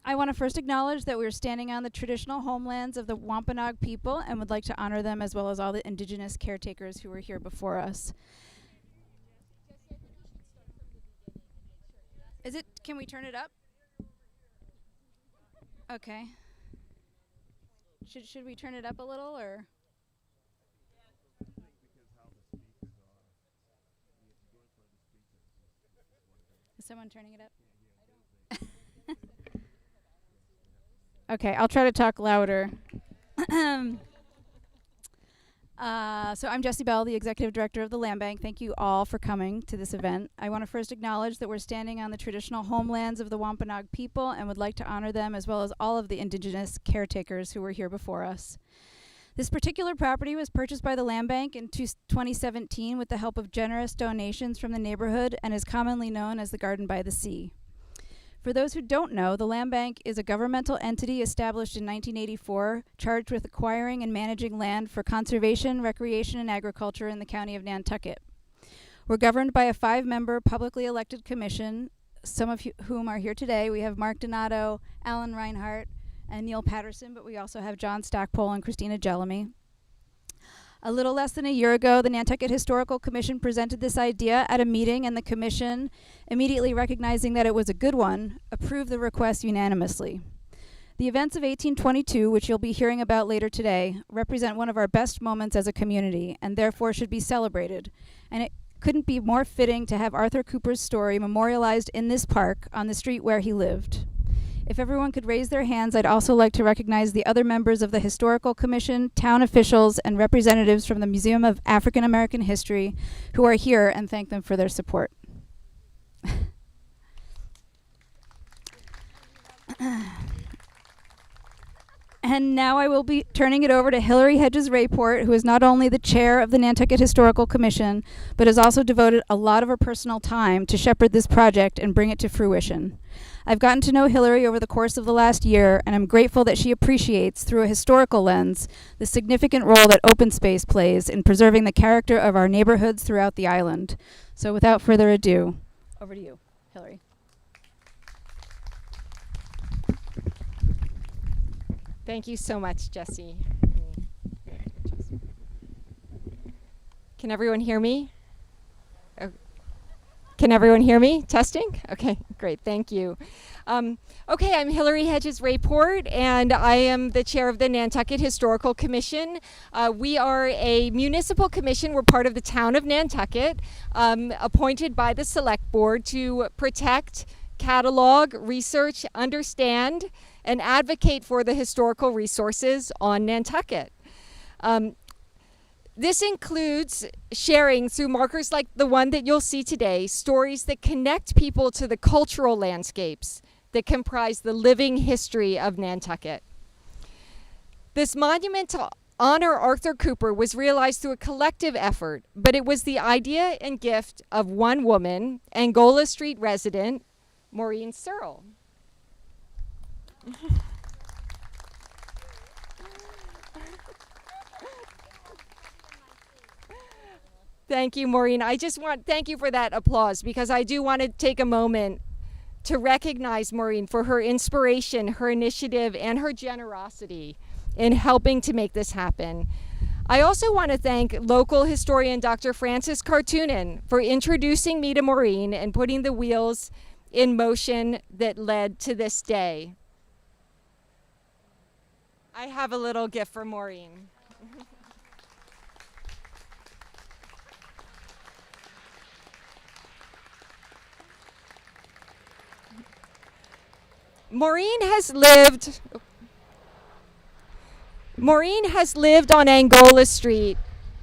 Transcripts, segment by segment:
I want to first acknowledge that we're standing on the traditional homelands of the Wampanoag people and would like to honor them as well as all the indigenous caretakers who were here before us. Can we turn it up? Okay. Should we turn it up a little, or? Is someone turning it up? Okay, I'll try to talk louder. So I'm Jessie Bell, the Executive Director of the Land Bank. Thank you all for coming to this event. I want to first acknowledge that we're standing on the traditional homelands of the Wampanoag people and would like to honor them as well as all of the indigenous caretakers who were here before us. This particular property was purchased by the Land Bank in 2017 with the help of generous donations from the neighborhood and is commonly known as the Garden by the Sea. For those who don't know, the Land Bank is a governmental entity established in 1984, charged with acquiring and managing land for conservation, recreation, and agriculture in the county of Nantucket. We're governed by a 5-member publicly elected commission, some of whom are here today. We have Mark Donato, Alan Reinhart, and Neil Patterson, but we also have John Stackpole and Christina Jellamy. A little less than a year ago, the Nantucket Historical Commission presented this idea at a meeting, and the commission, immediately recognizing that it was a good one, approved the request unanimously. The events of 1822, which you'll be hearing about later today, represent one of our best moments as a community, and therefore should be celebrated. And it couldn't be more fitting to have Arthur Cooper's story memorialized in this park on the street where he lived. If everyone could raise their hands, I'd also like to recognize the other members of the Historical Commission, town officials, and representatives from the Museum of African American History who are here and thank them for their support. And now I will be turning it over to Hilary Hedges Rayport, who is not only the chair of the Nantucket Historical Commission, but has also devoted a lot of her personal time to shepherd this project and bring it to fruition. I've gotten to know Hilary over the course of the last year, and I'm grateful that she appreciates, through a historical lens, the significant role that open space plays in preserving the character of our neighborhoods throughout the island. So without further ado, over to you, Hilary. Thank you so much, Jessie. Can everyone hear me? Can everyone hear me? Testing? Okay, great, thank you. Okay, I'm Hilary Hedges Rayport, and I am the chair of the Nantucket Historical Commission. We are a municipal commission. We're part of the town of Nantucket, appointed by the Select Board to protect, catalog, research, understand, and advocate for the historical resources on Nantucket. This includes sharing, through markers like the one that you'll see today, stories that connect people to the cultural landscapes that comprise the living history of Nantucket. This monument to honor Arthur Cooper was realized through a collective effort, but it was the idea and gift of one woman, Angola Street resident, Maureen Searle. Thank you, Maureen. Thank you for that applause, because I do want to take a moment to recognize Maureen for her inspiration, her initiative, and her generosity in helping to make this happen. I also want to thank local historian Dr. Francis Cartoonan for introducing me to Maureen and putting the wheels in motion that led to this day. I have a little gift for Maureen. Maureen has lived on Angola Street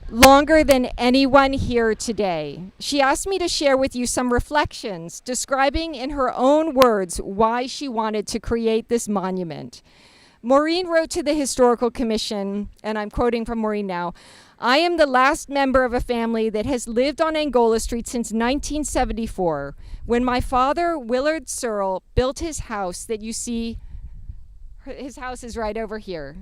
longer than anyone here today. She asked me to share with you some reflections describing in her own words why she wanted to create this monument. Maureen wrote to the Historical Commission, and I'm quoting from Maureen now, "I am the last member of a family that has lived on Angola Street since 1974, when my father, Willard Searle, built his house that you see. His house is right over here.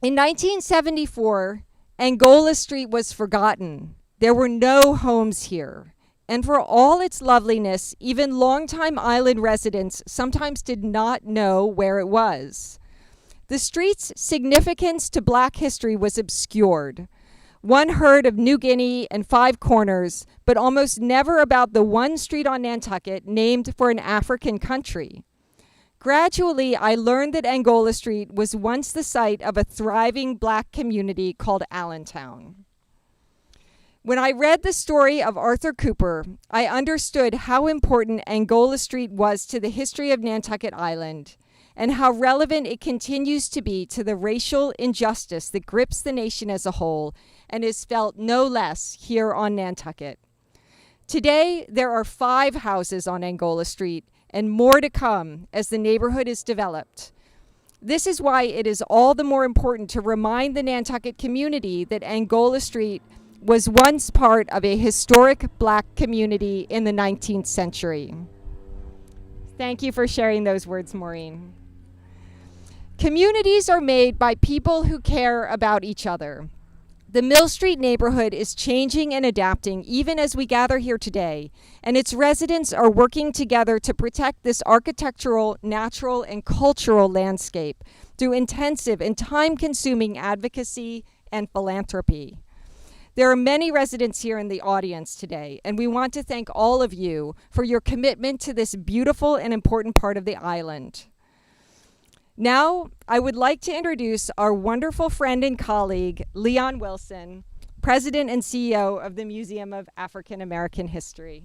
In 1974, Angola Street was forgotten. There were no homes here, and for all its loveliness, even longtime island residents sometimes did not know where it was. The street's significance to Black history was obscured. One heard of New Guinea and Five Corners, but almost never about the one street on Nantucket named for an African country. Gradually, I learned that Angola Street was once the site of a thriving Black community called Allentown. When I read the story of Arthur Cooper, I understood how important Angola Street was to the history of Nantucket Island and how relevant it continues to be to the racial injustice that grips the nation as a whole and is felt no less here on Nantucket. Today, there are 5 houses on Angola Street and more to come as the neighborhood is developed. This is why it is all the more important to remind the Nantucket community that Angola Street was once part of a historic Black community in the 19th century. Thank you for sharing those words, Maureen. Communities are made by people who care about each other. The Mill Street neighborhood is changing and adapting even as we gather here today, and its residents are working together to protect this architectural, natural, and cultural landscape through intensive and time-consuming advocacy and philanthropy. There are many residents here in the audience today, and we want to thank all of you for your commitment to this beautiful and important part of the island. Now, I would like to introduce our wonderful friend and colleague, Leon Wilson, President and CEO of the Museum of African American History.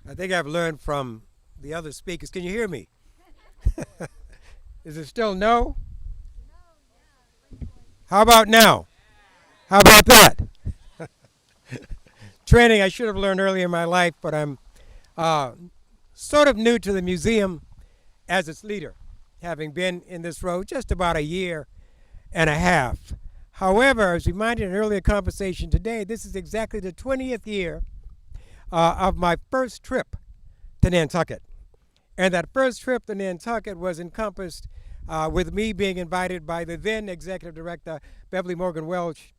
I think I've learned from the other speakers. Can you hear me? Is it still no? How about now? How about that? Training I should have learned earlier in my life, but I'm sort of new to the museum as its leader, having been in this role just about a year and a half. However, as reminded in an earlier conversation today, this is exactly the 20th year of my first trip to Nantucket. And that first trip to Nantucket was encompassed with me being invited by the then executive director, Beverly Morgan Welch,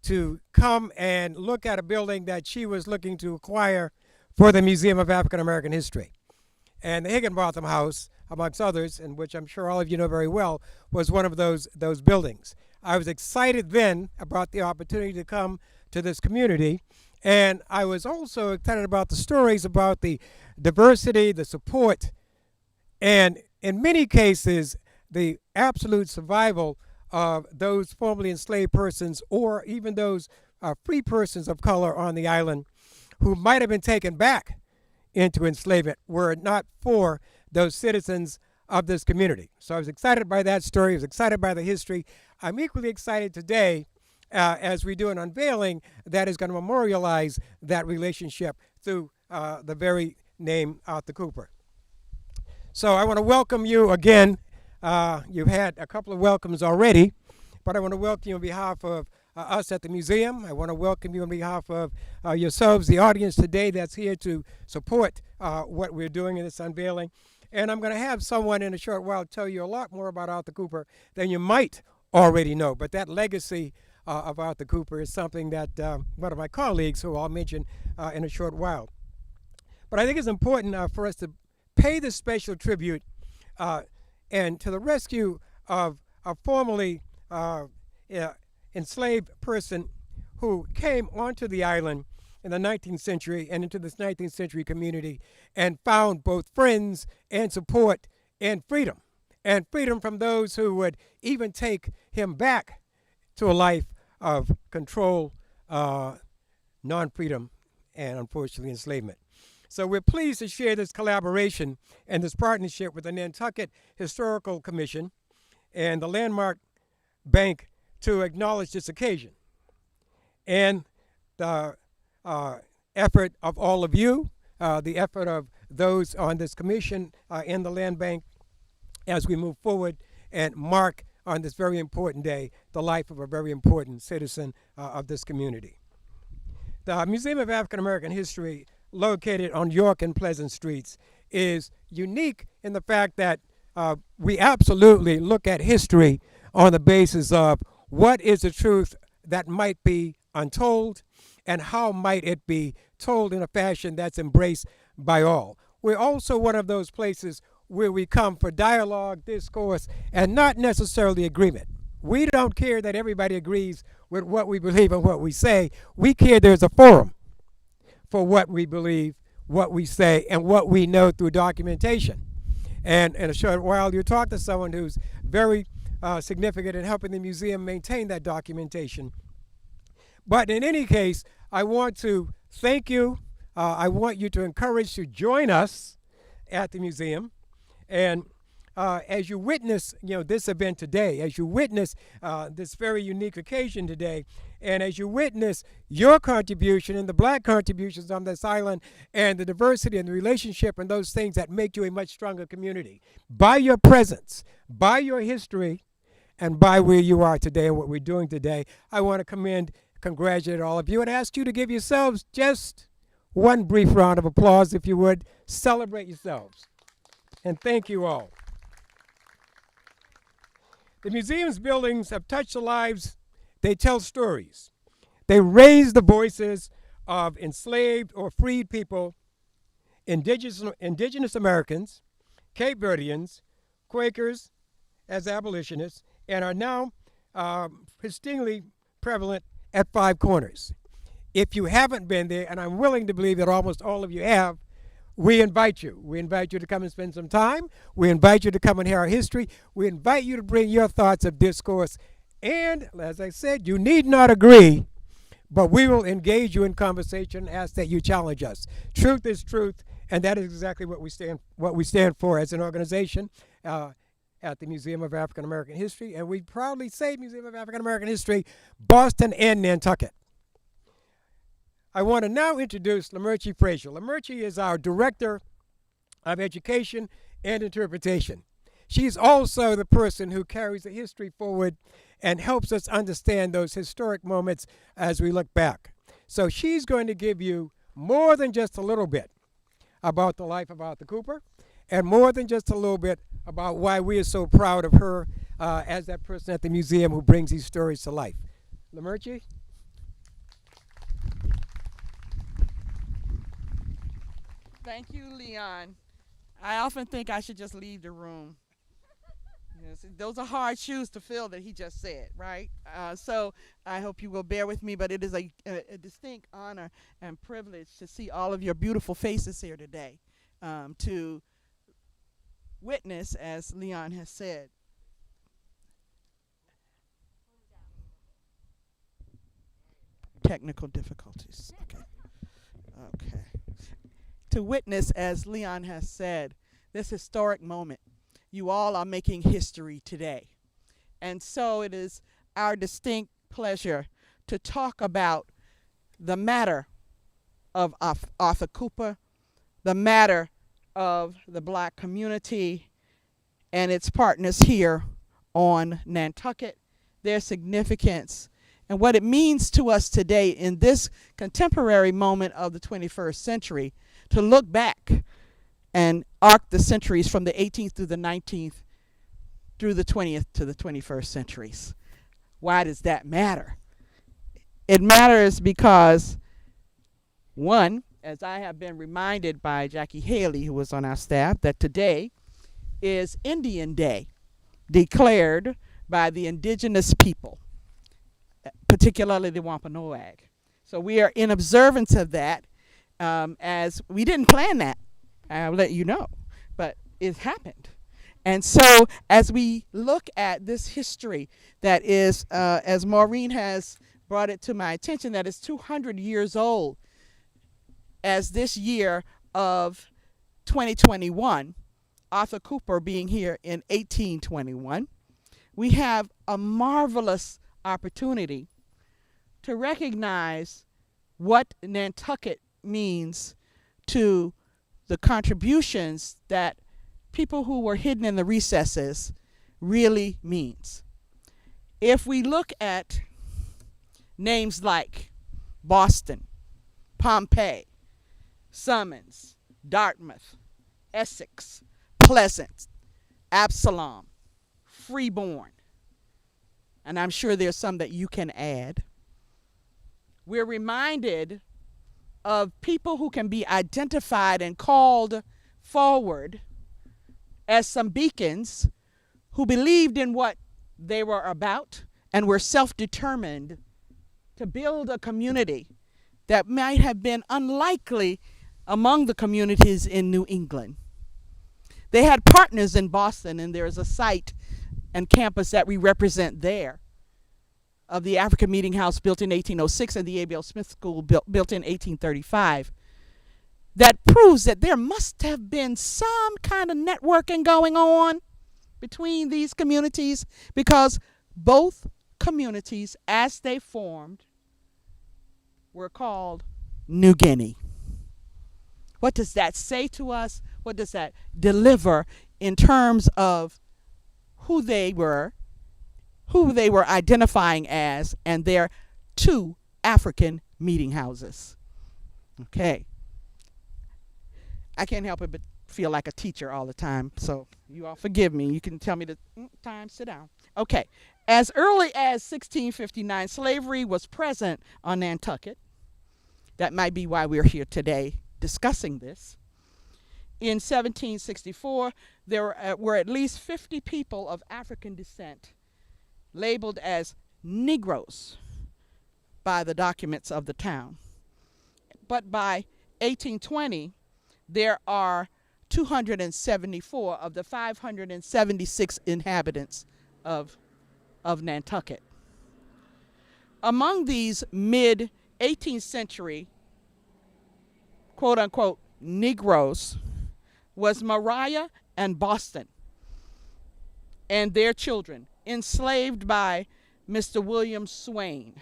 to come and look at a building that she was looking to acquire for the Museum of African American History. And the Higginbotham House, amongst others, and which I'm sure all of you know very well, was one of those buildings. I was excited then about the opportunity to come to this community, and I was also excited about the stories about the diversity, the support, and in many cases, the absolute survival of those formerly enslaved persons or even those free persons of color on the island who might have been taken back into enslavement were it not for those citizens of this community. So I was excited by that story. I was excited by the history. I'm equally excited today as we do an unveiling that is going to memorialize that relationship through the very name Arthur Cooper. So I want to welcome you again. You've had a couple of welcomes already, but I want to welcome you on behalf of us at the museum. I want to welcome you on behalf of yourselves, the audience today that's here to support what we're doing in this unveiling. And I'm going to have someone in a short while tell you a lot more about Arthur Cooper than you might already know. But that legacy of Arthur Cooper is something that one of my colleagues, who I'll mention in a short while. But I think it's important for us to pay this special tribute and to the rescue of a formerly enslaved person who came onto the island in the 19th century and into this 19th century community and found both friends and support and freedom from those who would even take him back to a life of control, non-freedom, and unfortunately enslavement. So we're pleased to share this collaboration and this partnership with the Nantucket Historical Commission and the Landmark Bank to acknowledge this occasion. And the effort of all of you, the effort of those on this commission and the Land Bank as we move forward and mark on this very important day the life of a very important citizen of this community. The Museum of African American History, located on York and Pleasant Streets, is unique in the fact that we absolutely look at history on the basis of what is the truth that might be untold, and how might it be told in a fashion that's embraced by all. We're also one of those places where we come for dialogue, discourse, and not necessarily agreement. We don't care that everybody agrees with what we believe and what we say. We care there's a forum for what we believe, what we say, and what we know through documentation. And in a short while, you talk to someone who's very significant in helping the museum maintain that documentation. But in any case, I want to thank you. I want you to encourage to join us at the museum. And as you witness, this event today, as you witness this very unique occasion today, and as you witness your contribution and the black contributions on this island and the diversity and the relationship and those things that make you a much stronger community, by your presence, by your history, and by where you are today and what we're doing today, I want to congratulate all of you and ask you to give yourselves just one brief round of applause, if you would. Celebrate yourselves. And thank you all. The museum's buildings have touched the lives. They tell stories. They raise the voices of enslaved or freed people, indigenous Americans, Cape Verdeans, Quakers as abolitionists, and are now pristinely prevalent at Five Corners. If you haven't been there, and I'm willing to believe that almost all of you have, we invite you. We invite you to come and spend some time. We invite you to come and hear our history. We invite you to bring your thoughts of discourse. And, as I said, you need not agree, but we will engage you in conversation and ask that you challenge us. Truth is truth, and that is exactly what we stand for as an organization at the Museum of African American History. And we proudly say Museum of African American History, Boston and Nantucket. I want to now introduce Lamerchi Frazier. Lamerchi is our Director of Education and Interpretation. She's also the person who carries the history forward and helps us understand those historic moments as we look back. So she's going to give you more than just a little bit about the life of Arthur Cooper, and more than just a little bit about why we are so proud of her as that person at the museum who brings these stories to life. Lamerchi? Thank you, Leon. I often think I should just leave the room. Yes, those are hard shoes to fill that he just said, right? So I hope you will bear with me, but it is a distinct honor and privilege to see all of your beautiful faces here today, to witness, as Leon has said. Technical difficulties. Okay. To witness, as Leon has said, this historic moment. You all are making history today. And so it is our distinct pleasure to talk about the matter of Arthur Cooper, the matter of the black community and its partners here on Nantucket, their significance, and what it means to us today in this contemporary moment of the 21st century to look back and arc the centuries from the 18th through the 19th through the 20th to the 21st centuries. Why does that matter? It matters because, one, as I have been reminded by Jackie Haley, who was on our staff, that today is Indian Day, declared by the indigenous people, particularly the Wampanoag. So we are in observance of that, as we didn't plan that. I'll let you know, but it happened. And so as we look at this history that is, as Maureen has brought it to my attention, that is 200 years old, as this year of 2021, Arthur Cooper being here in 1821, we have a marvelous opportunity to recognize what Nantucket means to the contributions that people who were hidden in the recesses really means. If we look at names like Boston, Pompeii, Summons, Dartmouth, Essex, Pleasant, Absalom, Freeborn, and I'm sure there's some that you can add. We're reminded of people who can be identified and called forward as some beacons who believed in what they were about and were self-determined to build a community that might have been unlikely among the communities in New England. They had partners in Boston, and there is a site and campus that we represent there of the African Meeting House built in 1806 and the A.B.L. Smith School built in 1835 that proves that there must have been some kind of networking going on between these communities, because both communities, as they formed, were called New Guinea. What does that say to us? What does that deliver in terms of who they were identifying as, and their two African meeting houses? Okay. I can't help it but feel like a teacher all the time, so you all forgive me. You can tell me the time, sit down. Okay. As early as 1659, slavery was present on Nantucket. That might be why we're here today discussing this. In 1764, there were at least 50 people of African descent labeled as Negroes by the documents of the town. But by 1820, there are 274 of the 576 inhabitants of Nantucket. Among these mid-18th century, quote-unquote, Negroes was Mariah and Boston and their children, enslaved by Mr. William Swain.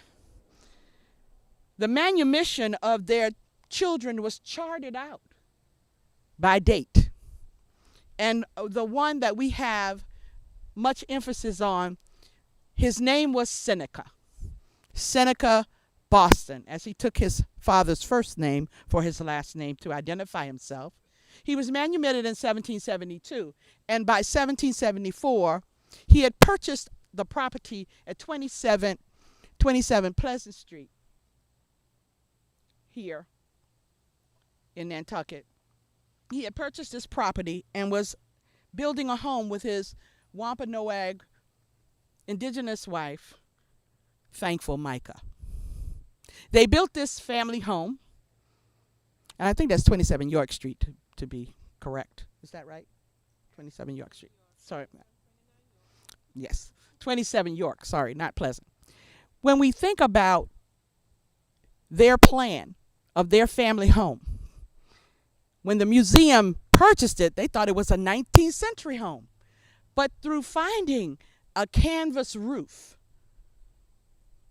The manumission of their children was charted out by date. And the one that we have much emphasis on, his name was Seneca. Seneca Boston, as he took his father's first name for his last name to identify himself. He was manumitted in 1772, and by 1774, he had purchased the property at 27 Pleasant Street here in Nantucket. He had purchased this property and was building a home with his Wampanoag indigenous wife, Thankful Micah. They built this family home, and I think that's 27 York Street to be correct. Is that right? 27 York Street. Sorry. Yes, 27 York. Sorry, not Pleasant. When we think about their plan of their family home, when the museum purchased it, they thought it was a 19th century home. But through finding a canvas roof,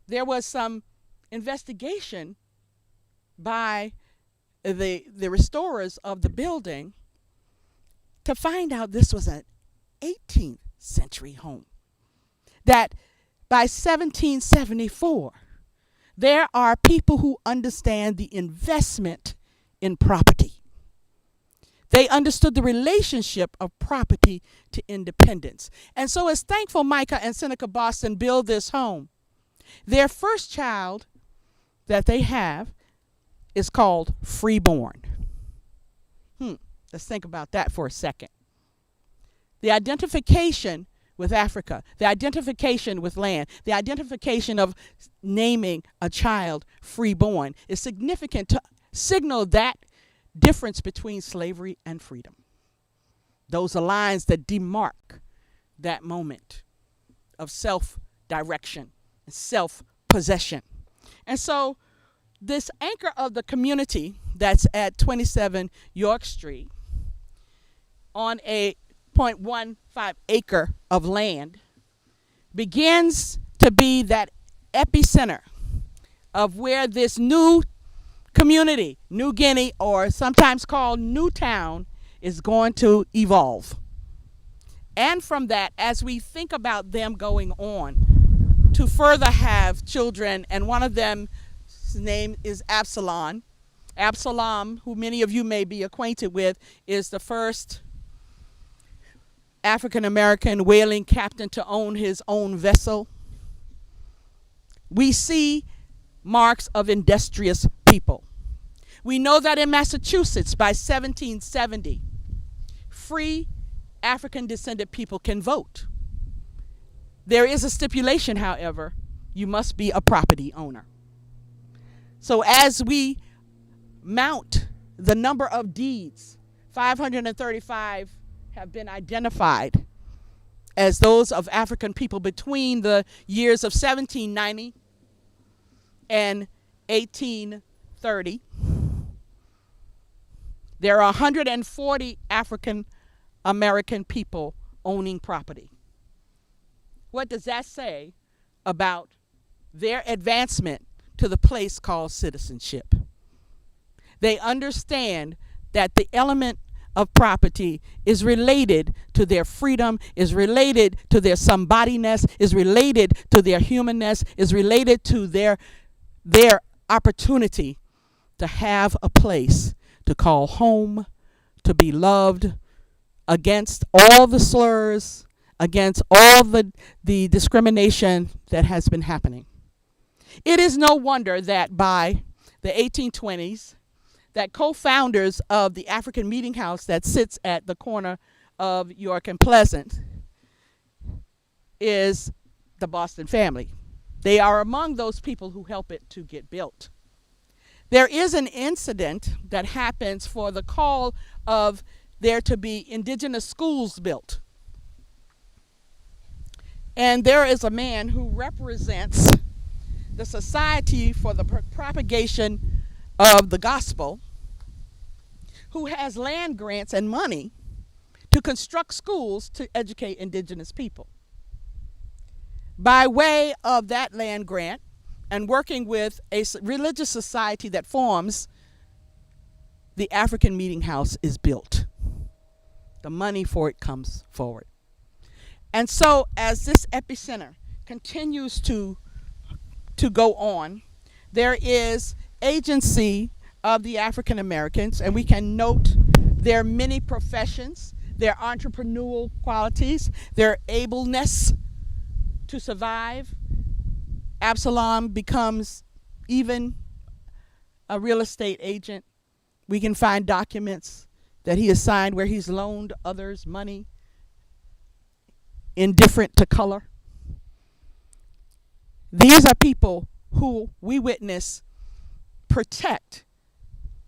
there was some investigation by the restorers of the building to find out this was an 18th century home. That by 1774, there are people who understand the investment in property. They understood the relationship of property to independence. And so as Thankful Micah and Seneca Boston build this home, their first child that they have is called Freeborn. Let's think about that for a second. The identification with Africa, the identification with land, the identification of naming a child Freeborn is significant to signal that difference between slavery and freedom. Those are lines that demark that moment of self-direction and self-possession. And so this anchor of the community that's at 27 York Street on a 0.15 acre of land begins to be that epicenter of where this new community, New Guinea, or sometimes called Newtown, is going to evolve. And from that, as we think about them going on to further have children, and one of them, his name is Absalom. Absalom, who many of you may be acquainted with, is the first African-American whaling captain to own his own vessel. we see marks of industrious people. We know that in Massachusetts by 1770, free African descended people can vote. There is a stipulation, however, you must be a property owner. So as we mount the number of deeds, 535 have been identified as those of African people between the years of 1790 and 1830. There are 140 African American people owning property. What does that say about their advancement to the place called citizenship? They understand that the element of property is related to their freedom, is related to their somebodyness, is related to their humanness, is related to their opportunity to have a place to call home, to be loved, against all the slurs, against all the discrimination that has been happening. It is no wonder that by the 1820s, that co-founders of the African Meeting House that sits at the corner of York and Pleasant is the Boston family. They are among those people who help it to get built. There is an incident that happens for the call of there to be indigenous schools built. And there is a man who represents the Society for the Propagation of the Gospel, who has land grants and money to construct schools to educate indigenous people. By way of that land grant and working with a religious society that forms, the African Meeting House is built. The money for it comes forward. And so as this epicenter continues to go on, there is agency of the African Americans, and we can note their many professions, their entrepreneurial qualities, their ableness to survive. Absalom becomes even a real estate agent. We can find documents that he has signed where he's loaned others money indifferent to color. These are people who we witness protect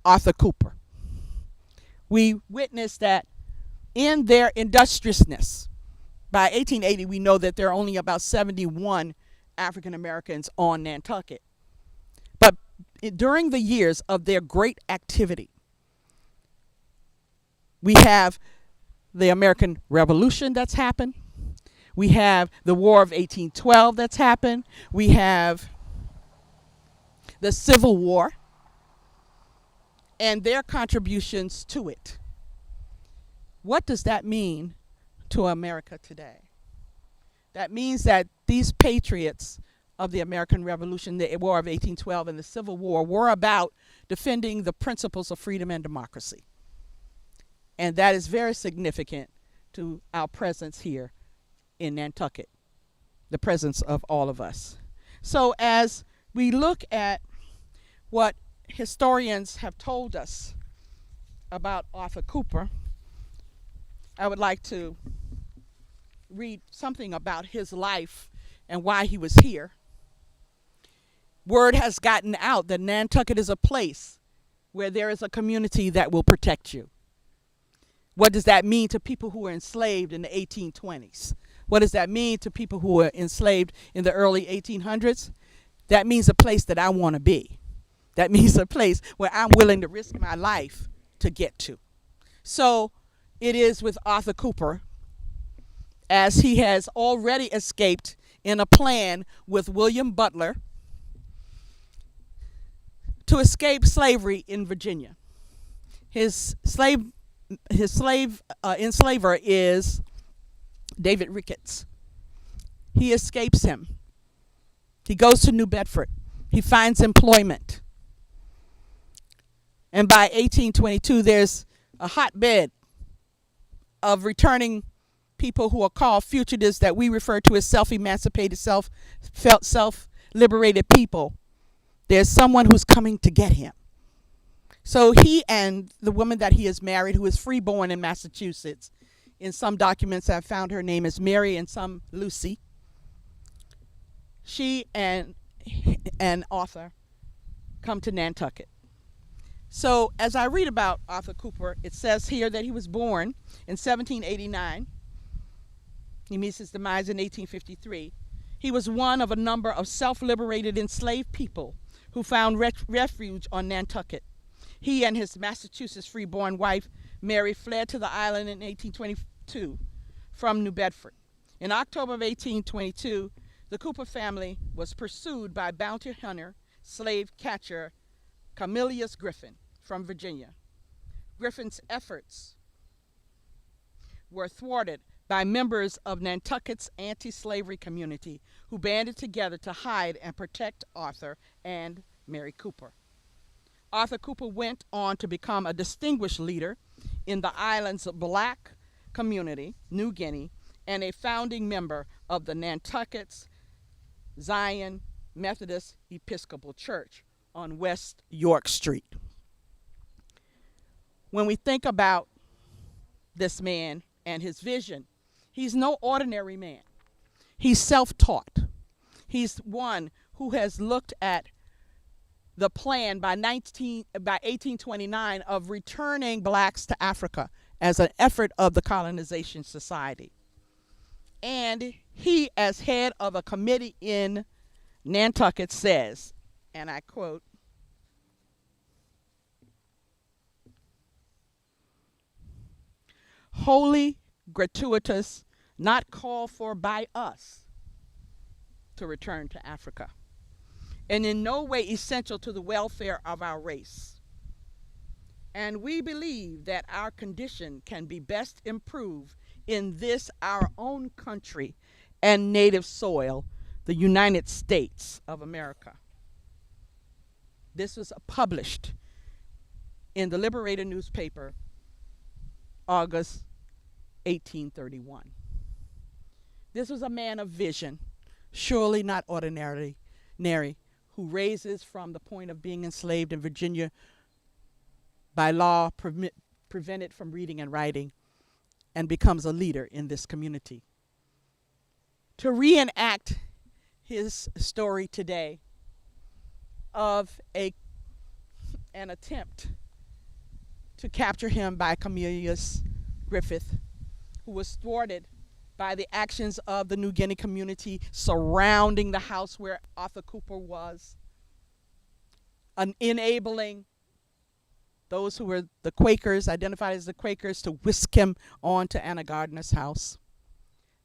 Arthur Cooper. We witness that in their industriousness. By 1880, we know that there are only about 71 African Americans on Nantucket. But during the years of their great activity, we have the American Revolution that's happened. We have the War of 1812 that's happened. We have the Civil War and their contributions to it. What does that mean to America today? That means that these patriots of the American Revolution, the War of 1812 and the Civil War, were about defending the principles of freedom and democracy. And that is very significant to our presence here in Nantucket, the presence of all of us. So as we look at what historians have told us about Arthur Cooper, I would like to read something about his life and why he was here. Word has gotten out that Nantucket is a place where there is a community that will protect you. What does that mean to people who were enslaved in the 1820s? What does that mean to people who were enslaved in the early 1800s? That means a place that I want to be. That means a place where I'm willing to risk my life to get to. So it is with Arthur Cooper, as he has already escaped in a plan with William Butler to escape slavery in Virginia. His enslaver is David Ricketts. He escapes him. He goes to New Bedford. He finds employment. And by 1822, there's a hotbed of returning people who are called fugitives that we refer to as self-emancipated, self liberated people, there's someone who's coming to get him. So he and the woman that he is married, who is freeborn in Massachusetts, in some documents I found her name is Mary and some Lucy. She and Arthur come to Nantucket. So as I read about Arthur Cooper, it says here that he was born in 1789. He meets his demise in 1853. He was one of a number of self-liberated enslaved people who found refuge on Nantucket. He and his Massachusetts freeborn wife, Mary, fled to the island in 1822 from New Bedford. In October of 1822, the Cooper family was pursued by bounty hunter, slave catcher Camillus Griffin from Virginia. Griffin's efforts were thwarted by members of Nantucket's anti-slavery community who banded together to hide and protect Arthur and Mary Cooper. Arthur Cooper went on to become a distinguished leader in the island's black community, New Guinea, and a founding member of the Nantucket's Zion Methodist Episcopal Church on West York Street. When we think about this man and his vision, he's no ordinary man. He's self-taught. He's one who has looked at the plan by 1829 of returning blacks to Africa as an effort of the colonization society. And he, as head of a committee in Nantucket, says, and I quote, "Wholly gratuitous, not called for by us to return to Africa, and in no way essential to the welfare of our race. And we believe that our condition can be best improved in this our own country and native soil, the United States of America." This was published in the Liberator newspaper, August 1831. This was a man of vision, surely not ordinary, who raises from the point of being enslaved in Virginia by law, prevented from reading and writing, and becomes a leader in this community. To reenact his story today of an attempt to capture him by Camillus Griffith, who was thwarted by the actions of the New Guinea community surrounding the house where Arthur Cooper was, enabling those who were the Quakers, identified as the Quakers, to whisk him on to Anna Gardner's house.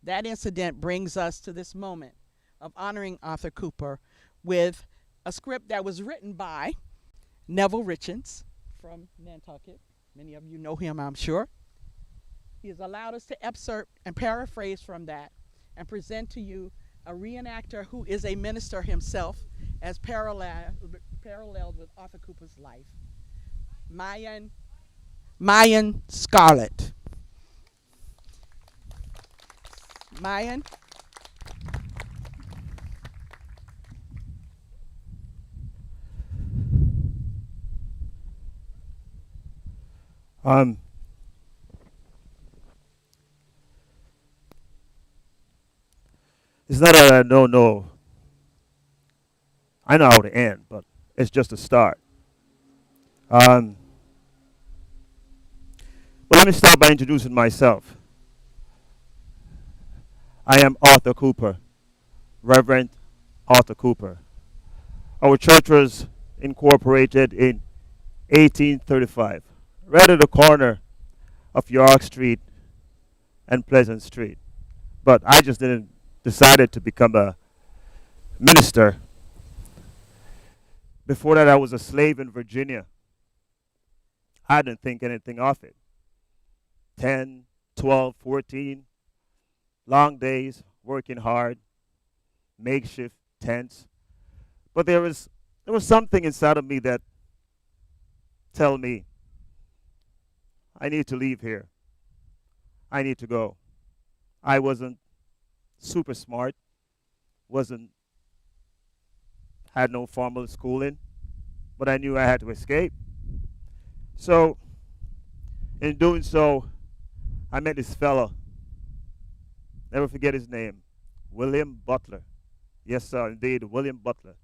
That incident brings us to this moment of honoring Arthur Cooper with a script that was written by Neville Richards from Nantucket. Many of you know him, I'm sure. He has allowed us to excerpt and paraphrase from that and present to you a reenactor who is a minister himself, as paralleled with Arthur Cooper's life, Mayan Scarlett. Mayan. It's not that I don't know. I know how to end, but it's just a start. But let me start by introducing myself. I am Arthur Cooper, Reverend Arthur Cooper. Our church was incorporated in 1835, right at the corner of York Street and Pleasant Street. But I just decided to become a minister. Before that, I was a slave in Virginia. I didn't think anything of it. 10, 12, 14, long days, working hard, makeshift tents. But there was something inside of me that tell me, I need to leave here. I need to go. I wasn't super smart, wasn't had no formal schooling, but I knew I had to escape. So, in doing so, I met this fellow. Never forget his name, William Butler. Yes, sir, indeed, William Butler.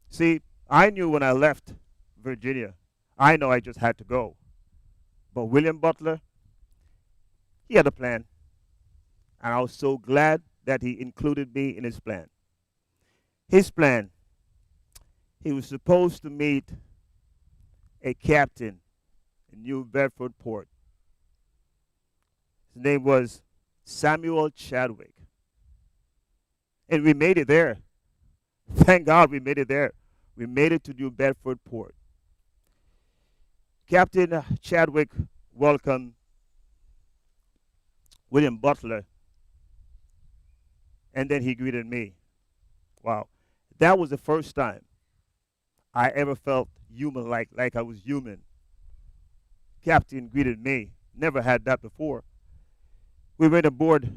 See, I knew when I left Virginia, I know I just had to go. But William Butler, he had a plan. And I was so glad that he included me in his plan. His plan, he was supposed to meet a captain in New Bedford Port. His name was Samuel Chadwick. And we made it there. Thank God we made it there. We made it to New Bedford Port. Captain Chadwick welcomed William Butler, and then he greeted me. Wow. That was the first time I ever felt human, like I was human. Captain greeted me. Never had that before. We went aboard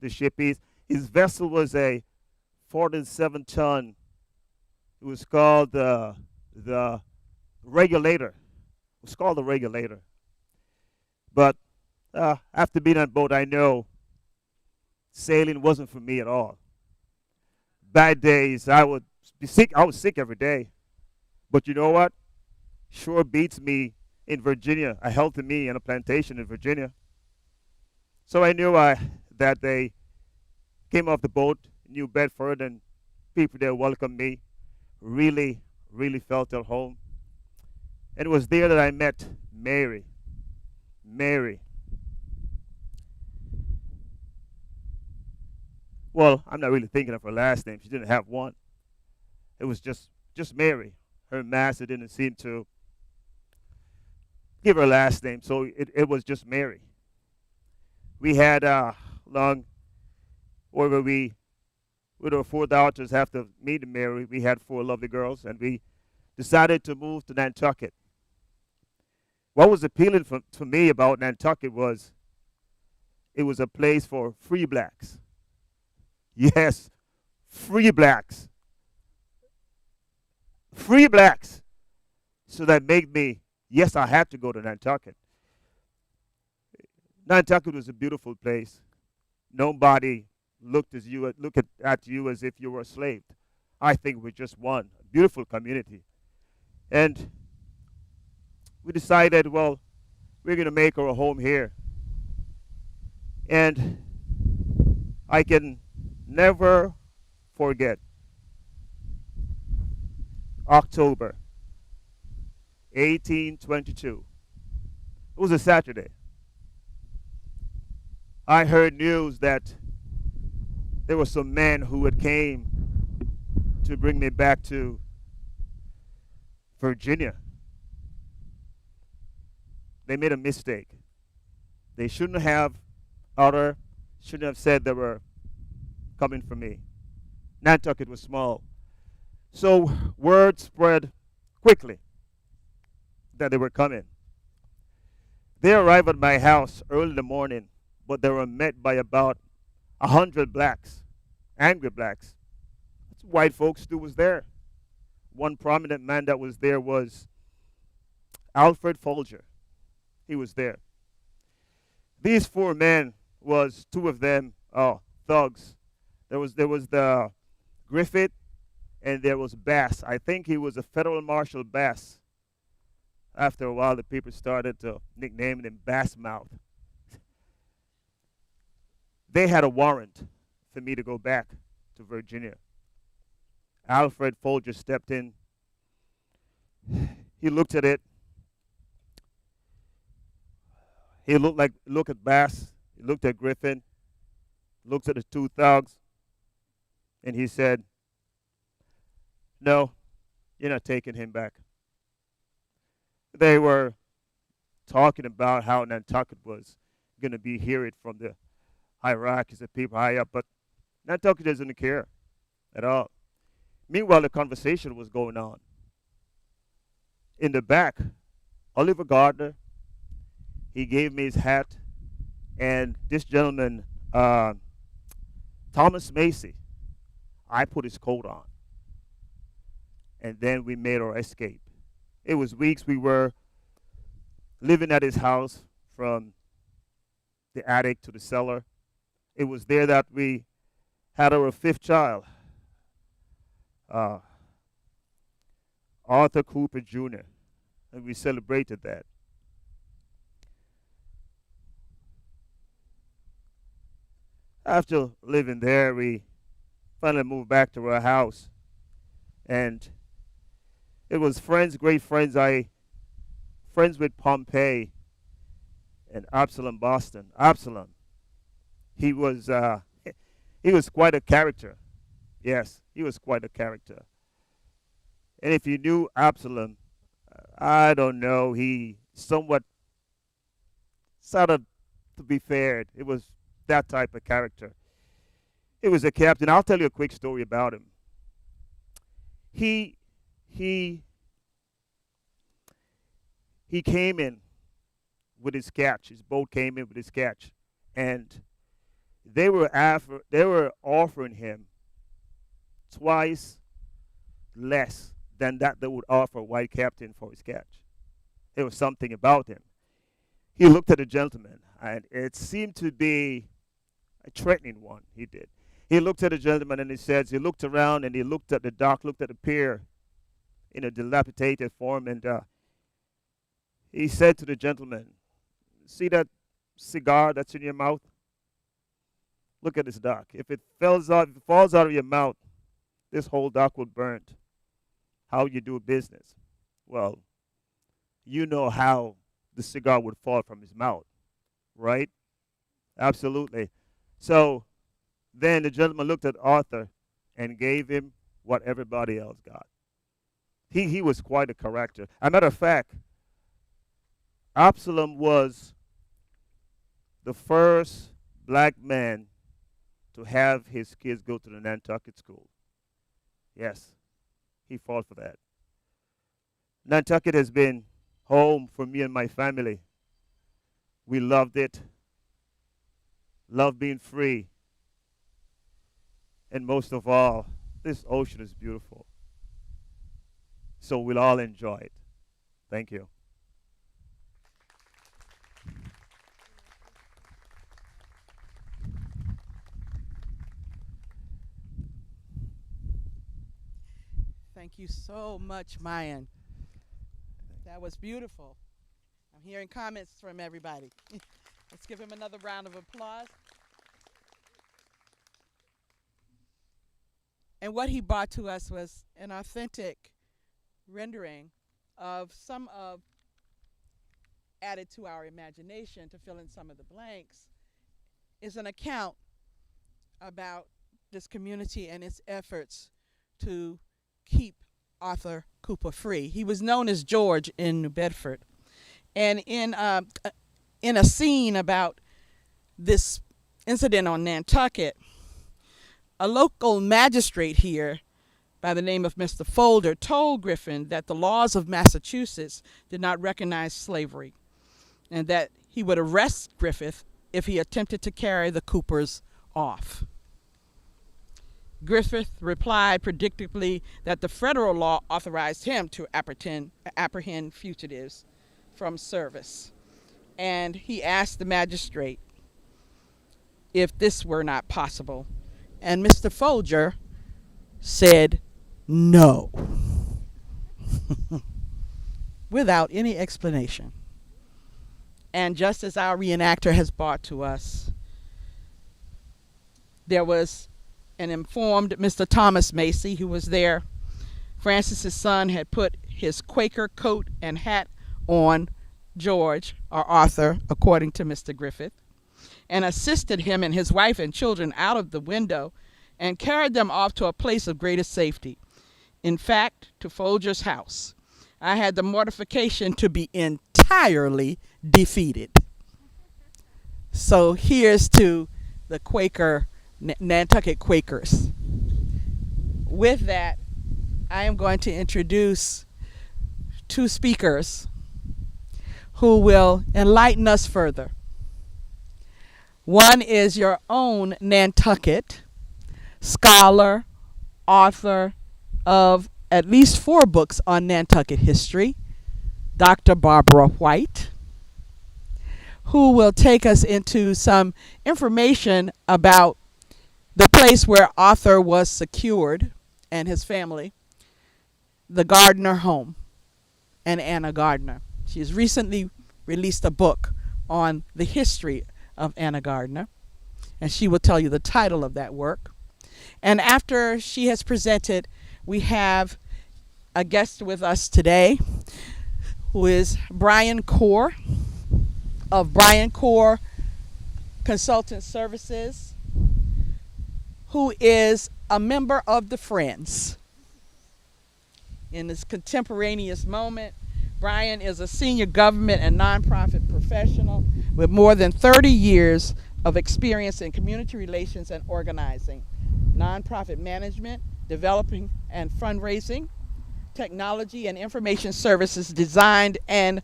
the ship. His vessel was a 47-ton. It was called the Regulator. It was called the Regulator. But after being on boat, I know sailing wasn't for me at all. Bad days, I would be sick. I was sick every day. But you know what? Sure beats me in Virginia, a healthy me on a plantation in Virginia. So I knew that they came off the boat, New Bedford, and people there welcomed me. Really, really felt at home. And it was there that I met Mary. Mary. Well, I'm not really thinking of her last name. She didn't have one. It was just Mary. Her master didn't seem to give her last name, so it was just Mary. We had with our 4 daughters after meeting Mary, we had 4 lovely girls, and we decided to move to Nantucket. What was appealing to me about Nantucket was it was a place for free blacks. Yes, free blacks. Free blacks. So that made me, yes, I had to go to Nantucket. Nantucket was a beautiful place. Nobody looked at you as if you were a slave. I think we're just one. A beautiful community. And we decided, well, we're going to make our home here. And I can never forget October 1822. It was a Saturday. I heard news that there were some men who had came to bring me back to Virginia. They made a mistake. They shouldn't have said they were coming for me. Nantucket was small. So word spread quickly that they were coming. They arrived at my house early in the morning, but they were met by about 100 blacks, angry blacks. White folks too was there. One prominent man that was there was Alfred Folger. He was there. These 4 men was 2 of them thugs. There was the Griffith, and there was Bass. I think he was a Federal Marshal Bass. After a while, the people started to nickname him Bass Mouth. They had a warrant for me to go back to Virginia. Alfred Folger stepped in. He looked at it. He looked at Bass. He looked at Griffin. Looked at the 2 thugs. And he said, "No, you're not taking him back." They were talking about how Nantucket was going to be heard from the hierarchies of people high up, but Nantucket doesn't care at all. Meanwhile, the conversation was going on. In the back, Oliver Gardner, he gave me his hat, and this gentleman, Thomas Macy, I put his coat on. and then we made our escape. It was weeks we were living at his house, from the attic to the cellar. It was there that we had our fifth child, uh, Arthur Cooper Jr., and we celebrated that. After living there, we finally moved back to our house, and it was friends, great friends. Friends with Pompey and Absalom Boston. Absalom, he was quite a character. Yes, he was quite a character. And if you knew Absalom, I don't know, he somewhat sort of, to be fair, it was that type of character. He was a captain. I'll tell you a quick story about him. He came in with his catch. His boat came in with his catch, and they were offering him twice less than that they would offer a white captain for his catch. There was something about him. He looked at the gentleman, and it seemed to be a threatening one. He did. He looked at the gentleman, and he looked around, and he looked at the dock, looked at the pier in a dilapidated form, and he said to the gentleman, "See that cigar that's in your mouth? Look at this dock. If it falls out of your mouth, this whole dock will burn. How you do business?" Well, you know how the cigar would fall from his mouth, right? Absolutely. So then the gentleman looked at Arthur and gave him what everybody else got. He was quite a character. As a matter of fact, Absalom was the first black man to have his kids go to the Nantucket school. Yes, he fought for that. Nantucket has been home for me and my family. We loved it, loved being free, and most of all, this ocean is beautiful. So we'll all enjoy it. Thank you. Thank you so much, Mayan. That was beautiful. I'm hearing comments from everybody. Let's give him another round of applause. And what he brought to us was an authentic rendering of some of, added to our imagination to fill in some of the blanks, is an account about this community and its efforts to keep Arthur Cooper free. He was known as George in New Bedford. And in a scene about this incident on Nantucket, a local magistrate here by the name of Mr. Folder told Griffin that the laws of Massachusetts did not recognize slavery and that he would arrest Griffith if he attempted to carry the Coopers off. Griffith replied predictably that the federal law authorized him to apprehend fugitives from service. And he asked the magistrate if this were not possible. And Mr. Folger said no, without any explanation. And just as our reenactor has brought to us, there was an informed Mr. Thomas Macy who was there. Francis's son had put his Quaker coat and hat on George, or Arthur, according to Mr. Griffith, and assisted him and his wife and children out of the window and carried them off to a place of greatest safety. In fact, to Folger's house. I had the mortification to be entirely defeated. So here's to the Quaker, Nantucket Quakers. With that, I am going to introduce two speakers who will enlighten us further. One is your own Nantucket scholar, author of at least 4 books on Nantucket history, Dr. Barbara White, who will take us into some information about the place where Arthur was secured and his family, the Gardner home, and Anna Gardner. She has recently released a book on the history of Anna Gardner, and she will tell you the title of that work. And after she has presented, we have a guest with us today who is Brian Core of Brian Core Consultant Services, who is a member of the Friends. In this contemporaneous moment, Brian is a senior government and nonprofit professional with more than 30 years of experience in community relations and organizing, nonprofit management, developing and fundraising, technology and information services designed, and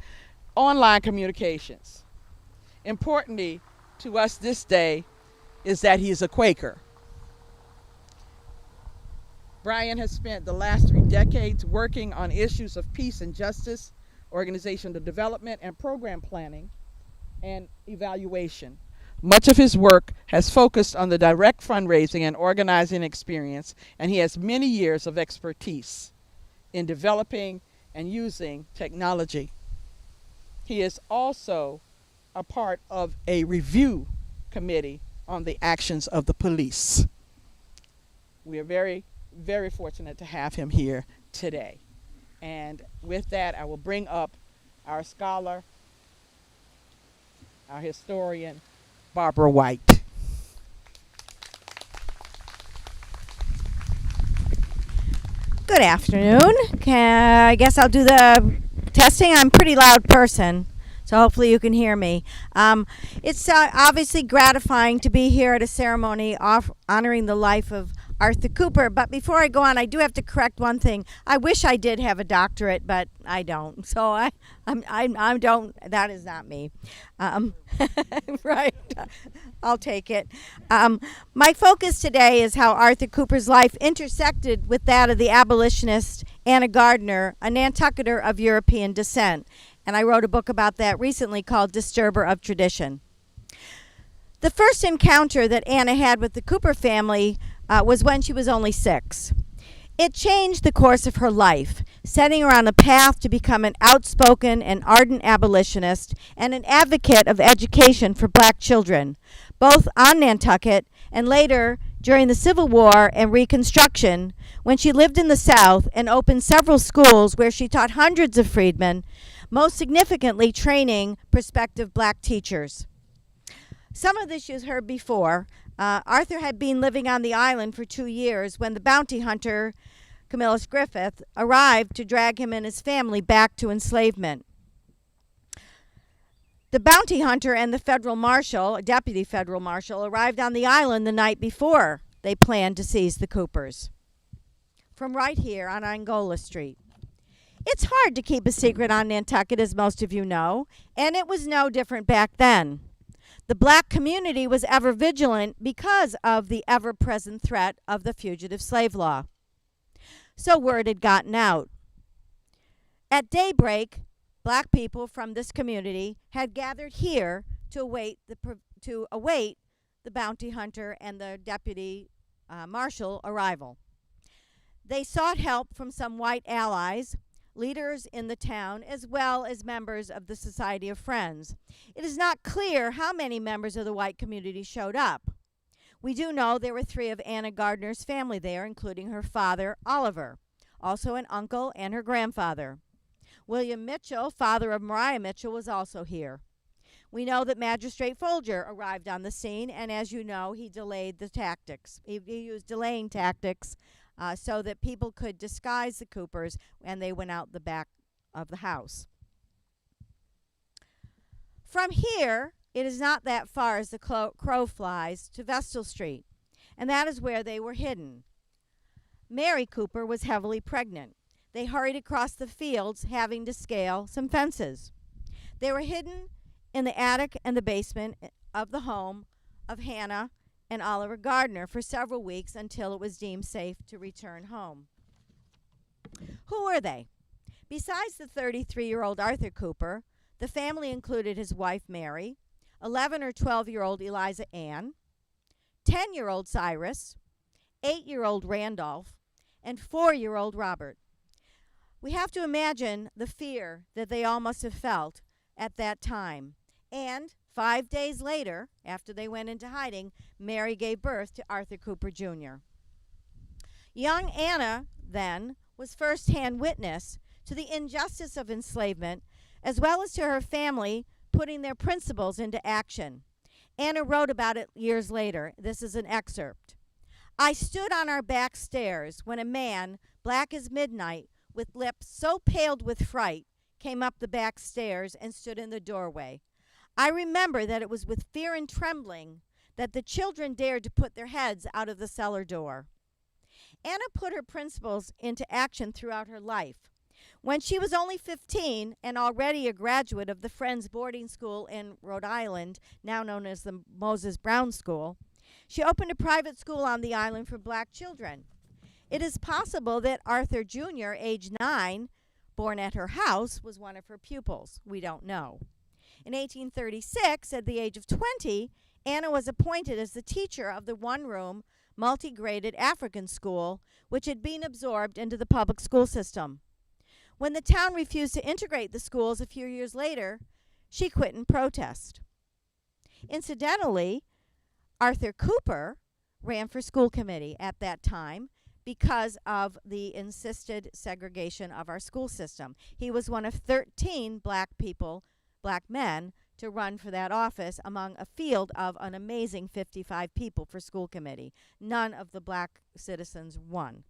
online communications. Importantly to us this day is that he is a Quaker. Brian has spent the last 3 decades working on issues of peace and justice, organizational development, and program planning and evaluation. Much of his work has focused on the direct fundraising and organizing experience, and he has many years of expertise in developing and using technology. He is also a part of a review committee on the actions of the police. We are very, very fortunate to have him here today. And with that, I will bring up our scholar, our historian, Barbara White. Good afternoon. I guess I'll do the testing. I'm a pretty loud person, so hopefully you can hear me. It's obviously gratifying to be here at a ceremony honoring the life of Arthur Cooper. But before I go on, I do have to correct one thing. I wish I did have a doctorate, but I don't. So I don't. That is not me. Right. I'll take it. My focus today is how Arthur Cooper's life intersected with that of the abolitionist Anna Gardner, a Nantucketer of European descent. And I wrote a book about that recently called Disturber of Tradition. The first encounter that Anna had with the Cooper family was when she was only 6. It changed the course of her life, setting her on a path to become an outspoken and ardent abolitionist and an advocate of education for black children, both on Nantucket and later during the Civil War and Reconstruction, when she lived in the South and opened several schools where she taught hundreds of freedmen, most significantly training prospective black teachers. Some of this you've heard before. Arthur had been living on the island for 2 years when the bounty hunter, Camillus Griffith, arrived to drag him and his family back to enslavement. The bounty hunter and the federal marshal, deputy federal marshal, arrived on the island the night before they planned to seize the Coopers. From right here on Angola Street. It's hard to keep a secret on Nantucket, as most of you know, and it was no different back then. The black community was ever vigilant because of the ever-present threat of the fugitive slave law. So word had gotten out. At daybreak, black people from this community had gathered here to await the bounty hunter and the deputy marshal arrival. They sought help from some white allies, leaders in the town, as well as members of the Society of Friends. It is not clear how many members of the white community showed up. We do know there were 3 of Anna Gardner's family there, including her father, Oliver, also an uncle, and her grandfather. William Mitchell, father of Mariah Mitchell, was also here. We know that Magistrate Folger arrived on the scene, and as you know, he delayed the tactics. He used delaying tactics so that people could disguise the Coopers, and they went out the back of the house. From here, it is not that far as the crow flies to Vestal Street, and that is where they were hidden. Mary Cooper was heavily pregnant. They hurried across the fields, having to scale some fences. They were hidden in the attic and the basement of the home of Hannah and Oliver Gardner for several weeks until it was deemed safe to return home. Who were they? Besides the 33-year-old Arthur Cooper, the family included his wife Mary, 11 or 12-year-old Eliza Ann, 10-year-old Cyrus, 8-year-old Randolph, and 4-year-old Robert. We have to imagine the fear that they all must have felt at that time. And 5 days later, after they went into hiding, Mary gave birth to Arthur Cooper Jr. Young Anna, then, was first-hand witness to the injustice of enslavement, as well as to her family putting their principles into action. Anna wrote about it years later. This is an excerpt. I stood on our back stairs when a man, black as midnight, with lips so paled with fright, came up the back stairs and stood in the doorway. I remember that it was with fear and trembling that the children dared to put their heads out of the cellar door. Anna put her principles into action throughout her life. When she was only 15 and already a graduate of the Friends boarding school in Rhode Island, now known as the Moses Brown School, she opened a private school on the island for black children. It is possible that Arthur Jr., age 9, born at her house, was one of her pupils. We don't know. In 1836, at the age of 20, Anna was appointed as the teacher of the one-room, multi-graded African school, which had been absorbed into the public school system. When the town refused to integrate the schools a few years later, she quit in protest. Incidentally, Arthur Cooper ran for school committee at that time because of the insisted segregation of our school system. He was one of 13 black men, to run for that office among a field of an amazing 55 people for school committee. None of the black citizens won.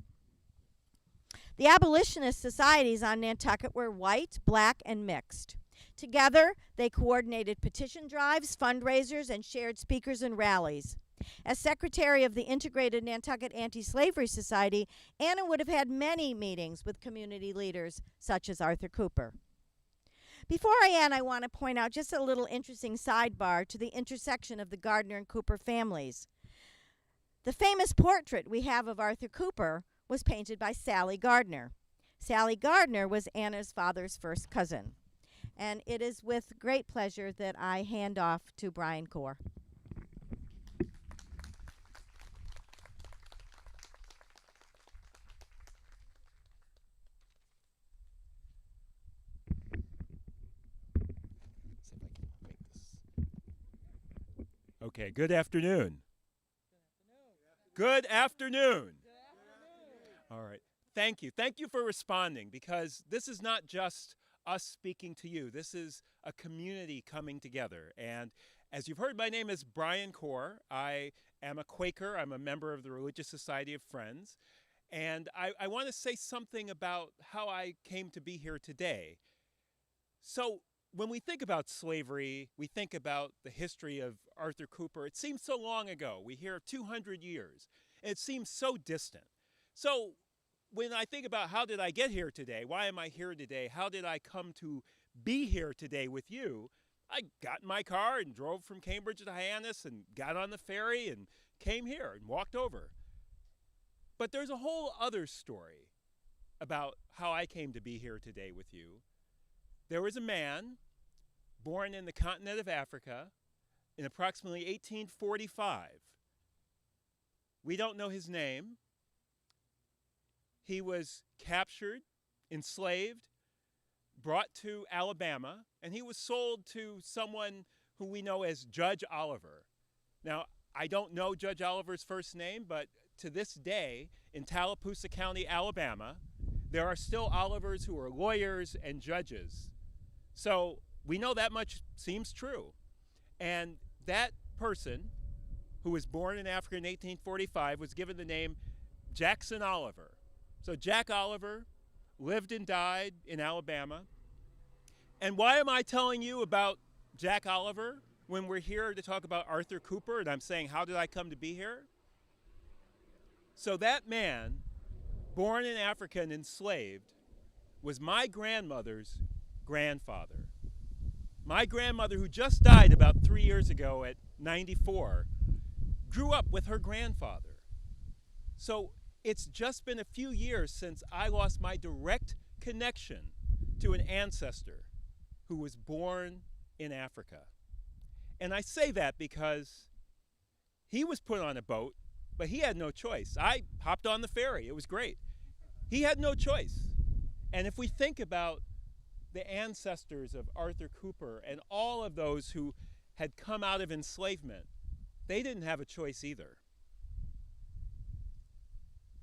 The abolitionist societies on Nantucket were white, black, and mixed. Together, they coordinated petition drives, fundraisers, and shared speakers and rallies. As secretary of the Integrated Nantucket Anti-Slavery Society, Anna would have had many meetings with community leaders such as Arthur Cooper. Before I end, I want to point out just a little interesting sidebar to the intersection of the Gardner and Cooper families. The famous portrait we have of Arthur Cooper was painted by Sally Gardner. Sally Gardner was Anna's father's first cousin. And it is with great pleasure that I hand off to Brian Corr. Okay, good afternoon. Good afternoon. All right. Thank you. Thank you for responding, because this is not just us speaking to you. This is a community coming together. And as you've heard, my name is Brian Corr. I am a Quaker. I'm a member of the Religious Society of Friends. And I want to say something about how I came to be here today. So when we think about slavery, we think about the history of Arthur Cooper. It seems so long ago. We hear 200 years. And it seems so distant. So when I think about how did I get here today, why am I here today, how did I come to be here today with you, I got in my car and drove from Cambridge to Hyannis and got on the ferry and came here and walked over. But there's a whole other story about how I came to be here today with you. There was a man born in the continent of Africa in approximately 1845. We don't know his name. He was captured, enslaved, brought to Alabama, and he was sold to someone who we know as Judge Oliver. Now, I don't know Judge Oliver's first name, but to this day, in Tallapoosa County, Alabama, there are still Olivers who are lawyers and judges. So we know that much seems true. And that person, who was born in Africa in 1845, was given the name Jackson Oliver. So Jack Oliver lived and died in Alabama. And why am I telling you about Jack Oliver when we're here to talk about Arthur Cooper, and I'm saying, how did I come to be here? So that man, born in Africa and enslaved, was my grandmother's grandfather. My grandmother, who just died about 3 years ago at 94, grew up with her grandfather. So it's just been a few years since I lost my direct connection to an ancestor who was born in Africa. And I say that because he was put on a boat, but he had no choice. I hopped on the ferry. It was great. He had no choice. And if we think about the ancestors of Arthur Cooper and all of those who had come out of enslavement, they didn't have a choice either.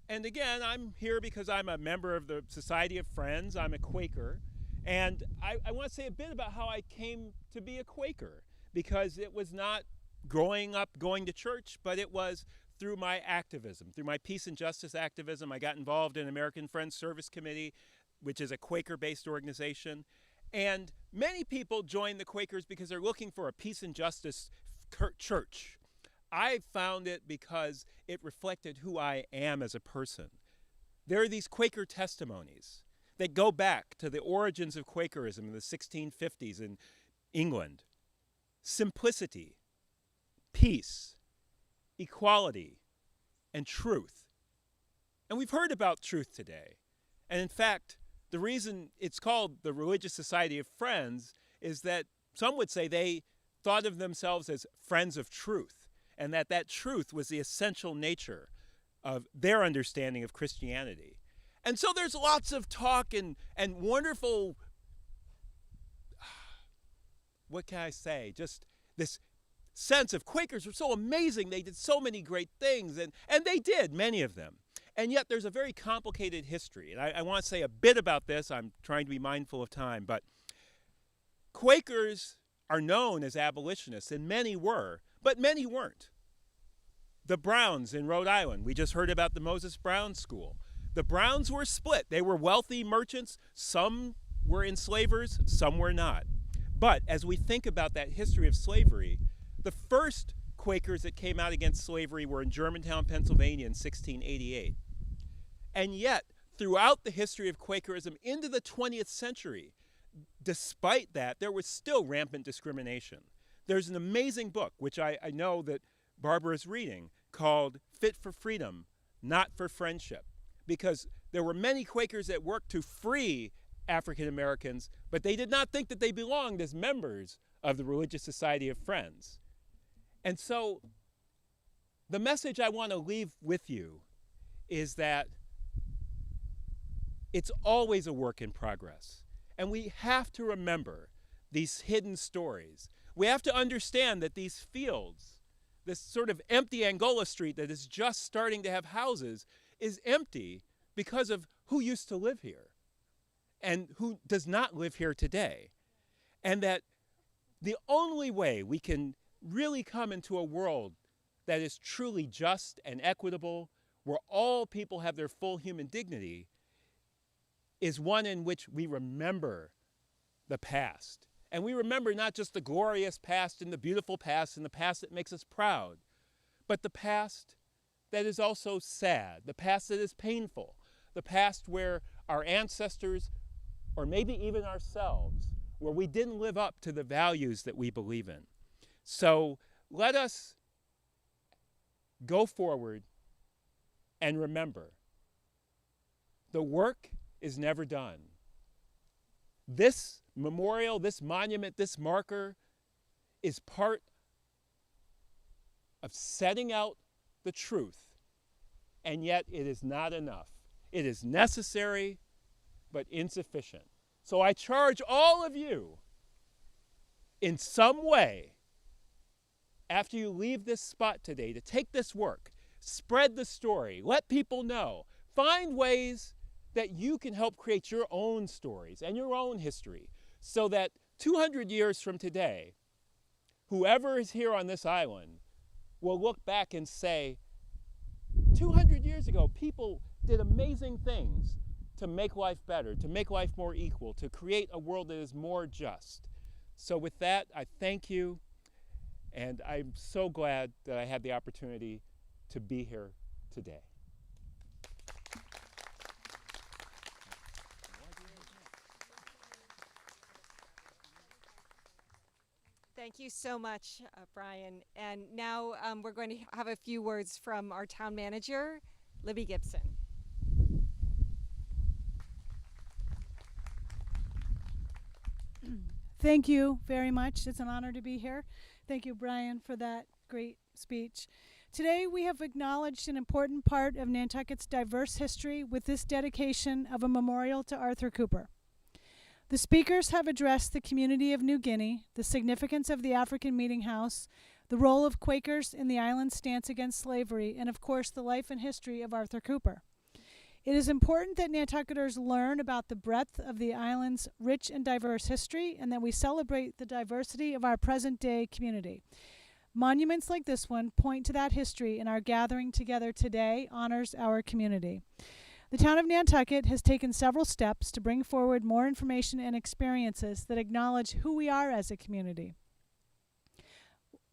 And again, I'm here because I'm a member of the Society of Friends. I'm a Quaker. And I want to say a bit about how I came to be a Quaker, because it was not growing up going to church, but it was through my activism, through my peace and justice activism. I got involved in American Friends Service Committee, which is a Quaker-based organization. And many people join the Quakers because they're looking for a peace and justice church. I found it because it reflected who I am as a person. There are these Quaker testimonies that go back to the origins of Quakerism in the 1650s in England. Simplicity, peace, equality, and truth. And we've heard about truth today. And in fact, the reason it's called the Religious Society of Friends is that some would say they thought of themselves as friends of truth, and that truth was the essential nature of their understanding of Christianity. And so there's lots of talk and wonderful, what can I say, just this sense of Quakers were so amazing. They did so many great things, and they did, many of them. And yet there's a very complicated history. And I want to say a bit about this. I'm trying to be mindful of time. But Quakers are known as abolitionists, and many were, but many weren't. The Browns in Rhode Island, we just heard about the Moses Brown School. The Browns were split. They were wealthy merchants. Some were enslavers, some were not. But as we think about that history of slavery, the first Quakers that came out against slavery were in Germantown, Pennsylvania in 1688. And yet, throughout the history of Quakerism into the 20th century, despite that, there was still rampant discrimination. There's an amazing book, which I know that Barbara is reading, called Fit for Freedom, Not for Friendship, because there were many Quakers that worked to free African Americans, but they did not think that they belonged as members of the Religious Society of Friends. And so the message I want to leave with you is that it's always a work in progress. And we have to remember these hidden stories. We have to understand that these fields, this sort of empty Angola Street that is just starting to have houses, is empty because of who used to live here and who does not live here today. And that the only way we can really come into a world that is truly just and equitable, where all people have their full human dignity, is one in which we remember the past. And we remember not just the glorious past and the beautiful past and the past that makes us proud, but the past that is also sad, the past that is painful, the past where our ancestors, or maybe even ourselves, where we didn't live up to the values that we believe in. So let us go forward and remember, the work is never done. This memorial, this monument, this marker is part of setting out the truth, and yet it is not enough. It is necessary, but insufficient. So I charge all of you, in some way, after you leave this spot today, to take this work, spread the story, let people know, find ways that you can help create your own stories and your own history, so that 200 years from today, whoever is here on this island will look back and say, 200 years ago, people did amazing things to make life better, to make life more equal, to create a world that is more just. So with that, I thank you, and I'm so glad that I had the opportunity to be here today. Thank you so much, Brian. And now we're going to have a few words from our town manager, Libby Gibson. Thank you very much. It's an honor to be here. Thank you, Brian, for that great speech. Today, we have acknowledged an important part of Nantucket's diverse history with this dedication of a memorial to Arthur Cooper. The speakers have addressed the community of New Guinea, the significance of the African Meeting House, the role of Quakers in the island's stance against slavery, and of course, the life and history of Arthur Cooper. It is important that Nantucketers learn about the breadth of the island's rich and diverse history and that we celebrate the diversity of our present-day community. Monuments like this one point to that history, and our gathering together today honors our community. The town of Nantucket has taken several steps to bring forward more information and experiences that acknowledge who we are as a community.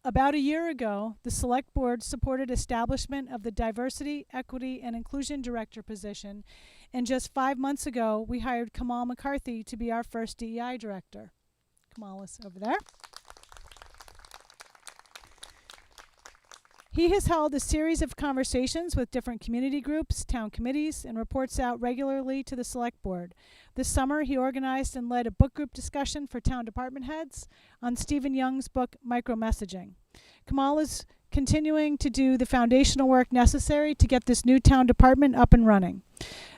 About a year ago, the Select Board supported establishment of the Diversity, Equity, and Inclusion Director position, and just 5 months ago, we hired Kamal McCarthy to be our first DEI Director. Kamal is over there. He has held a series of conversations with different community groups, town committees, and reports out regularly to the Select Board. This summer, he organized and led a book group discussion for town department heads on Stephen Young's book, Micromessaging. Kamal is continuing to do the foundational work necessary to get this new town department up and running.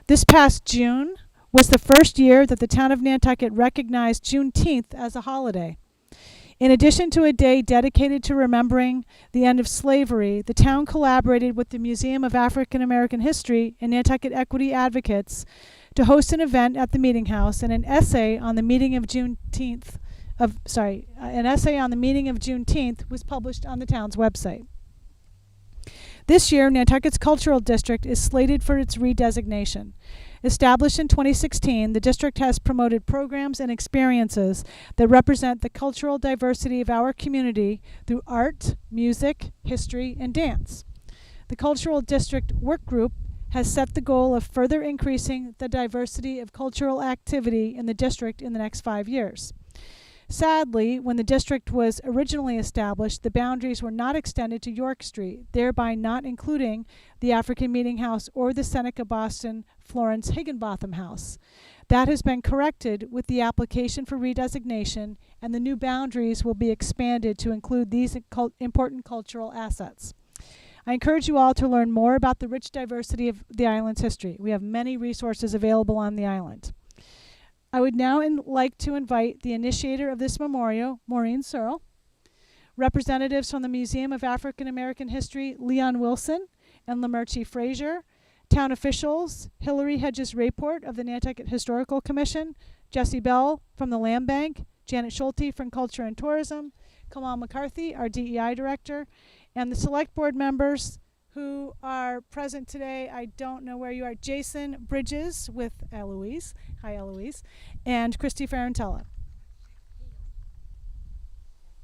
This past June was the first year that the town of Nantucket recognized Juneteenth as a holiday. In addition to a day dedicated to remembering the end of slavery, the town collaborated with the Museum of African American History and Nantucket Equity Advocates to host an event at the Meeting House, and an essay on the meeting of Juneteenth was published on the town's website. This year, Nantucket's Cultural District is slated for its redesignation. Established in 2016, the district has promoted programs and experiences that represent the cultural diversity of our community through art, music, history, and dance. The Cultural District Work Group has set the goal of further increasing the diversity of cultural activity in the district in the next 5 years. Sadly, when the district was originally established, the boundaries were not extended to York Street, thereby not including the African Meeting House or the Seneca Boston Florence Higginbotham House. That has been corrected with the application for redesignation, and the new boundaries will be expanded to include these important cultural assets. I encourage you all to learn more about the rich diversity of the island's history. We have many resources available on the island. I would now like to invite the initiator of this memorial, Maureen Searle, representatives from the Museum of African American History, Leon Wilson and Lamerchi Frazier, town officials, Hilary Hedges Rayport of the Nantucket Historical Commission, Jesse Bell from the Land Bank, Janet Schulte from Culture and Tourism, Kamal McCarthy, our DEI Director, and the Select Board members who are present today. I don't know where you are. Jason Bridges with Eloise. Hi, Eloise. And Christy Ferrantella.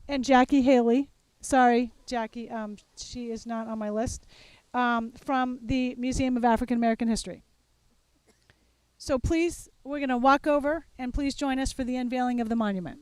And Jackie Haley. Sorry, Jackie. She is not on my list. From the Museum of African American History. So please, we're going to walk over, and please join us for the unveiling of the monument.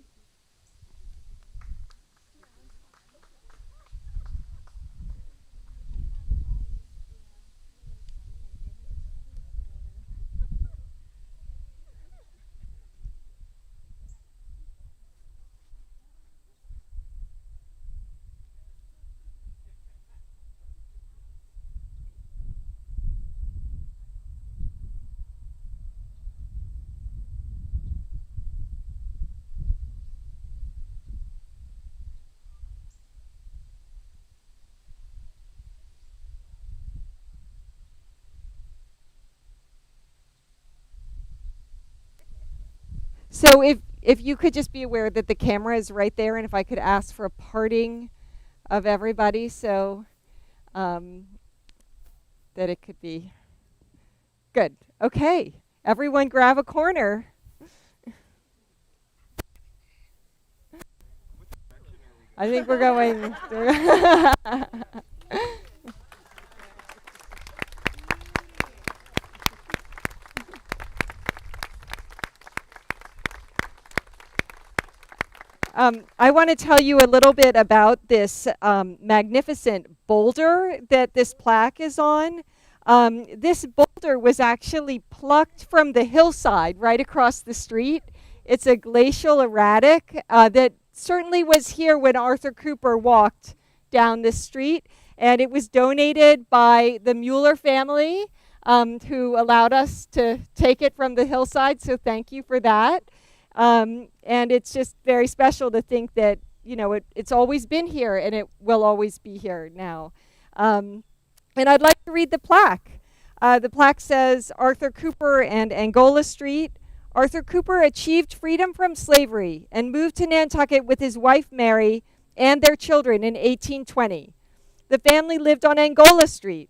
So if you could just be aware that the camera is right there, and if I could ask for a parting of everybody, so that it could be good. Okay, everyone grab a corner. I think we're going. I want to tell you a little bit about this magnificent boulder that this plaque is on. This boulder was actually plucked from the hillside right across the street. It's a glacial erratic that certainly was here when Arthur Cooper walked down this street, and it was donated by the Mueller family, who allowed us to take it from the hillside, so thank you for that. And it's just very special to think that, you know, it's always been here, and it will always be here now. And I'd like to read the plaque. The plaque says, Arthur Cooper and Angola Street. Arthur Cooper achieved freedom from slavery and moved to Nantucket with his wife Mary and their children in 1820. The family lived on Angola Street.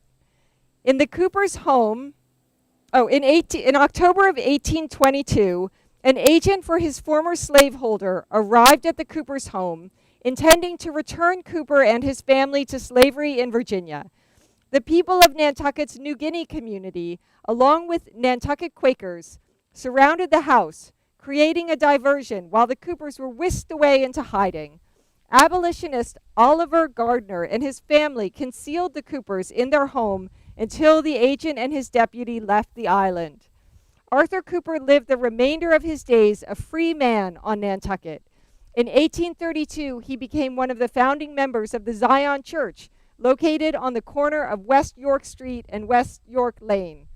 In the Cooper's home, in October of 1822, an agent for his former slaveholder arrived at the Cooper's home, intending to return Cooper and his family to slavery in Virginia. The people of Nantucket's New Guinea community, along with Nantucket Quakers, surrounded the house, creating a diversion while the Coopers were whisked away into hiding. Abolitionist Oliver Gardner and his family concealed the Coopers in their home until the agent and his deputy left the island. Arthur Cooper lived the remainder of his days a free man on Nantucket. In 1832, he became one of the founding members of the Zion Church, located on the corner of West York Street and West York Lane.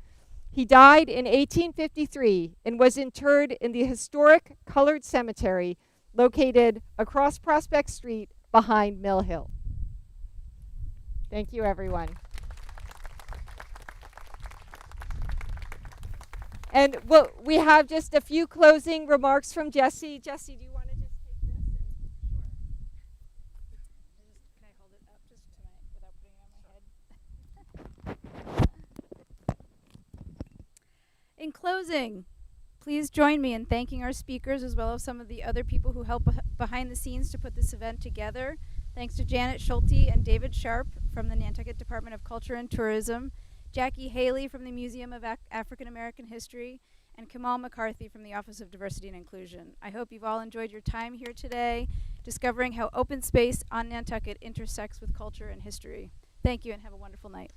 He died in 1853 and was interred in the historic Colored Cemetery located across Prospect Street behind Mill Hill. Thank you, everyone. And we have just a few closing remarks from Jesse. Jesse, do you want to just take this? Can I hold it up just tonight without putting it on my head? In closing, please join me in thanking our speakers as well as some of the other people who helped behind the scenes to put this event together. Thanks to Janet Schulte and David Sharp from the Nantucket Department of Culture and Tourism, Jackie Haley from the Museum of African American History, and Kamal McCarthy from the Office of Diversity and Inclusion. I hope you've all enjoyed your time here today, discovering how open space on Nantucket intersects with culture and history. Thank you and have a wonderful night.